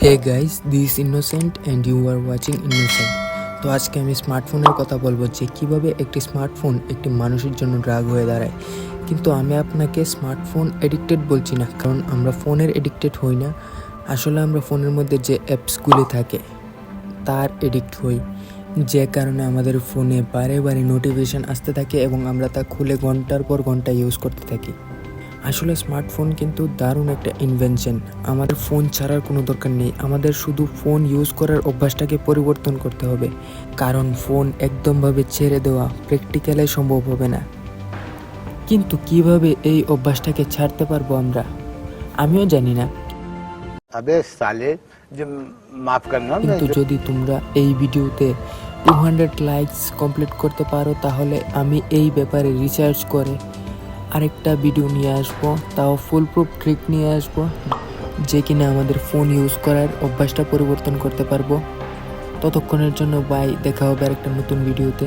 Hey guys, this innocent and you are watching innocent. তো আজকে আমি স্মার্টফোনের কথা বলবো যে কিভাবে একটি স্মার্টফোন একটি মানুষের জন্য ড্রাগ হয়ে দাঁড়ায়। কিন্তু আমি আপনাকে স্মার্টফোন এডিক্টেড বলছি না, কারণ আমরা ফোনের এডিক্টেড হই না। আসলে আমরা ফোনের মধ্যে যে অ্যাপসগুলি থাকে তার এডিক্ট হই, যে কারণে আমাদের ফোনে বারে বারে নোটিফিকেশান আসতে থাকে এবং আমরা তা খুলে ঘন্টার পর ঘন্টা ইউজ করতে থাকি। আসলে স্মার্টফোন কিন্তু দারুণ একটা ইনভেনশন। আমাদের ফোন ছাড়ার কোনো দরকার নেই, আমাদের শুধু ফোন ইউজ করার অভ্যাসটাকে পরিবর্তন করতে হবে, কারণ ফোন একদমভাবে ছেড়ে দেওয়া প্র্যাকটিক্যালে সম্ভব হবে না। কিন্তু কিভাবে এই অভ্যাসটাকে ছাড়তে পারবো আমরা, আমিও জানি না। अबे साले जो माफ करना কিন্তু যদি তোমরা এই ভিডিওতে 200 লাইকস কমপ্লিট করতে পারো, তাহলে আমি এই ব্যাপারে রিসার্চ করে আরেকটা ভিডিও নিয়ে আসবো, তাও ফুল প্রুফ ট্রিক নিয়ে আসবো, যে কিনা আমাদের ফোন ইউজ করার অভ্যাসটা পরিবর্তন করতে পারবো। ততক্ষণের জন্য বাই, দেখা হবে আরেকটা নতুন ভিডিওতে।